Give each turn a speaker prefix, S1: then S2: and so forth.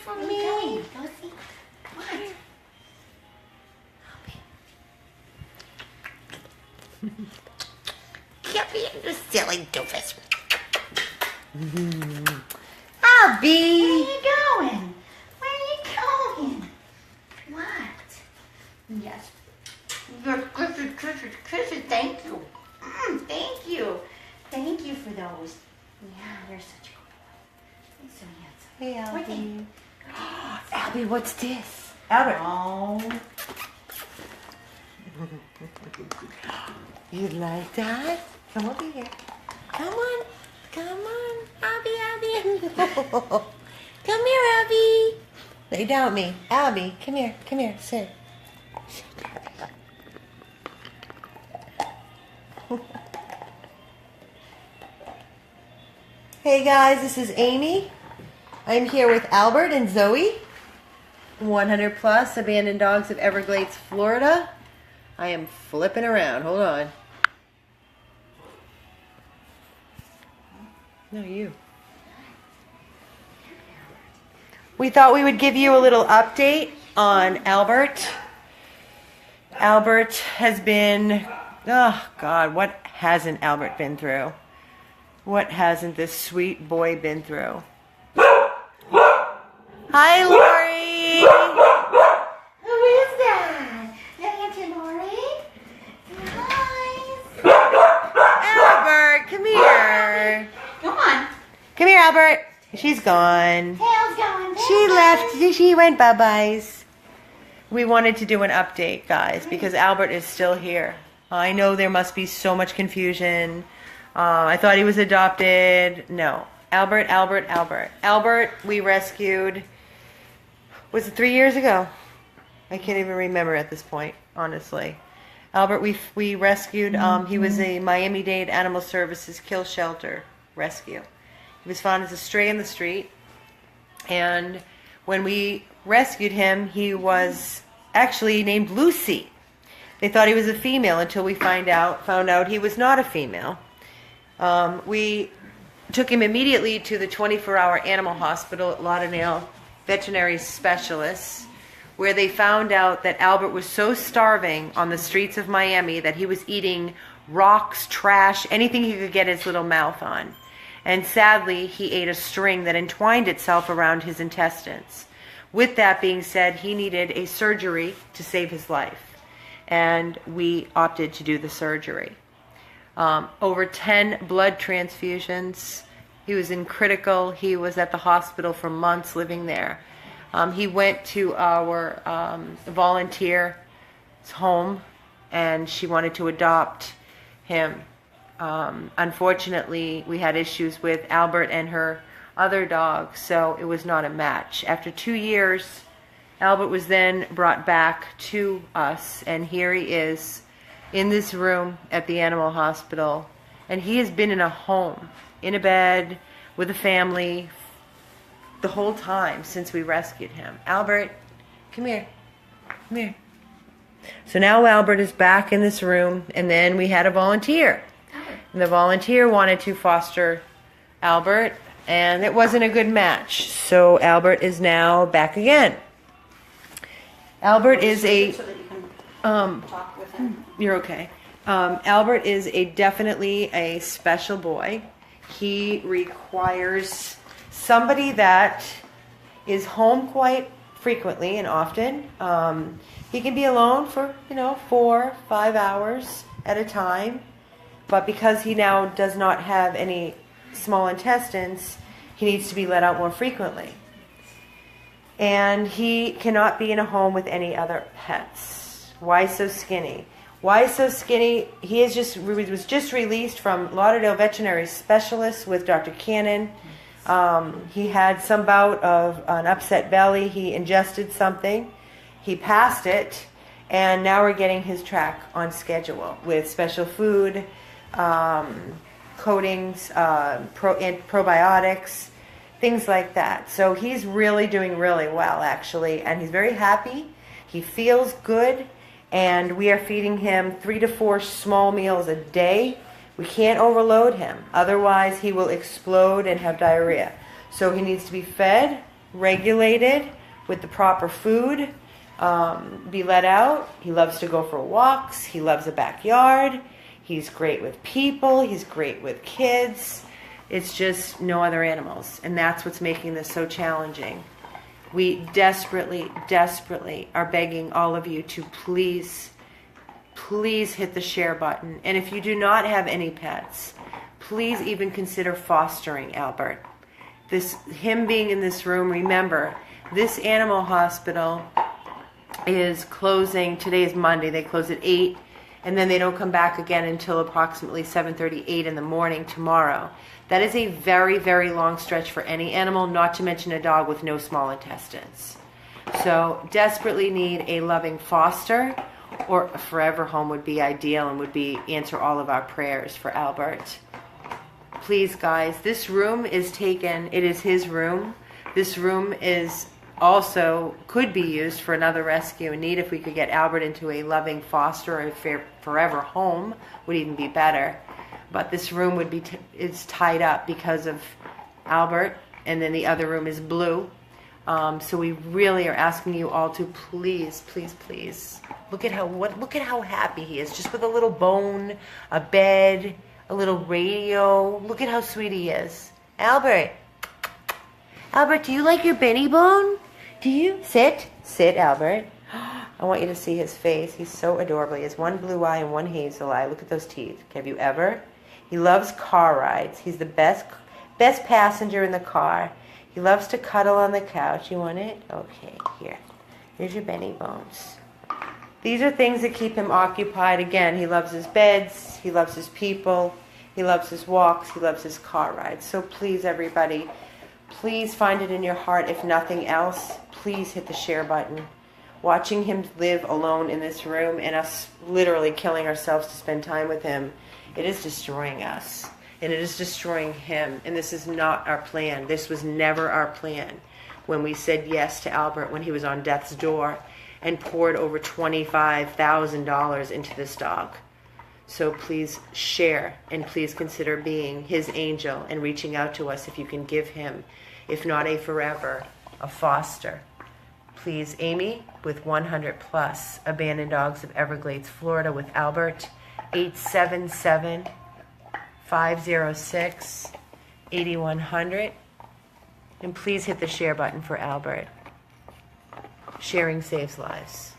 S1: for me.
S2: Go see. What?
S1: Get me in the silly doofus. Albie.
S2: Where are you going? Where are you going? What?
S1: Yes. Your kisses, thank you. Thank you.
S2: Thank you for those. Yeah, you're such a good boy. You're so handsome.
S1: Hey,
S2: What
S1: Albie.
S2: the-
S1: Albie, what's this? Albert.
S2: Oh.
S1: You like that? Come over here. Come on. Come on. Albie. Come here, Albie. Lay down with me. Albie, come here. Come here. Sit. Hey guys, this is Amy. I'm here with Albert and Zoe. 100 plus abandoned dogs of Everglades, Florida. I am flipping around. Hold on. No, you. We thought we would give you a little update on Albert. Albert has been, oh God, what hasn't Albert been through? What hasn't this sweet boy been through? Hi, Lori.
S2: Who is that? Auntie Lori? Hi.
S1: Albert, come here.
S2: Come on.
S1: Come here, Albert. She's gone.
S2: Tail's going.
S1: She left. She went bye-byes. We wanted to do an update, guys, because Albert is still here. I know there must be so much confusion. I thought he was adopted. No. Albert, we rescued, was it 3 years ago? I can't even remember at this point, honestly. Albert, we rescued, he was a Miami-Dade Animal Services kill shelter rescue. He was found as a stray in the street, and when we rescued him, he was actually named Lucy. They thought he was a female until we found out he was not a female. We took him immediately to the 24-hour animal hospital at Lauderdale Veterinary Specialists, where they found out that Albert was so starving on the streets of Miami that he was eating rocks, trash, anything he could get his little mouth on. And sadly, he ate a string that entwined itself around his intestines. With that being said, he needed a surgery to save his life, and we opted to do the surgery. Over 10 blood transfusions. He was in critical. He was at the hospital for months living there. He went to our volunteer's home, and she wanted to adopt him. Unfortunately, we had issues with Albert and her other dog, so it was not a match. After 2 years, Albert was then brought back to us, and here he is in this room at the animal hospital, and he has been in a home, in a bed, with a family, the whole time since we rescued him. Albert, come here. Come here. So now Albert is back in this room, and then we had a volunteer. And the volunteer wanted to foster Albert, and it wasn't a good match. So Albert is now back again. Albert is a...
S2: Talk with him.
S1: You're okay. Albert is definitely a special boy. He requires somebody that is home quite frequently and often. He can be alone for 4, 5 hours at a time, but because he now does not have any small intestines, he needs to be let out more frequently. And he cannot be in a home with any other pets. Why so skinny? Why so skinny? He was just released from Lauderdale Veterinary Specialists with Dr. Cannon. He had some bout of an upset belly. He ingested something. He passed it, and now we're getting his track on schedule with special food, coatings, probiotics, things like that. So he's really doing really well, actually, and he's very happy. He feels good, and we are feeding him 3 to 4 small meals a day. We can't overload him, otherwise he will explode and have diarrhea. So he needs to be fed regulated with the proper food, be let out. He loves to go for walks. He loves the backyard. He's great with people. He's great with kids. It's just no other animals. And that's what's making this so challenging. We desperately, desperately are begging all of you to please hit the share button. And if you do not have any pets, please even consider fostering Albert. Him being in this room, remember, this animal hospital is closing. Today is Monday. They close at 8, and then they don't come back again until approximately 7:38 in the morning tomorrow. That is a very, very long stretch for any animal, not to mention a dog with no small intestines. So desperately need a loving foster, or a forever home would be ideal and would answer all of our prayers for Albert. Please, guys, this room is taken. It is his room. This room is also could be used for another rescue in need. If we could get Albert into a loving foster or a forever home, would even be better. But this room would be is tied up because of Albert, and then the other room is blue. So we really are asking you all to please, please, please look at how happy he is, just with a little bone, a bed, a little radio. Look at how sweet he is. Albert, do you like your Benny bone? Do you? Sit, Albert. I want you to see his face. He's so adorable. He has one blue eye and one hazel eye. Look at those teeth. Have you ever? He loves car rides. He's the best passenger in the car. He loves to cuddle on the couch. You want it? Okay, here. Here's your Benny bones. These are things that keep him occupied. Again, he loves his beds. He loves his people. He loves his walks. He loves his car rides. So please, everybody, please find it in your heart. If nothing else, please hit the share button. Watching him live alone in this room and us literally killing ourselves to spend time with him, it is destroying us. And it is destroying him. And this is not our plan. This was never our plan when we said yes to Albert when he was on death's door and poured over $25,000 into this dog. So please share, and please consider being his angel and reaching out to us if you can give him, if not a forever, a foster. Please, Amy, with 100 plus abandoned dogs of Everglades, Florida, with Albert, 877-506-8100. And please hit the share button for Albert. Sharing saves lives.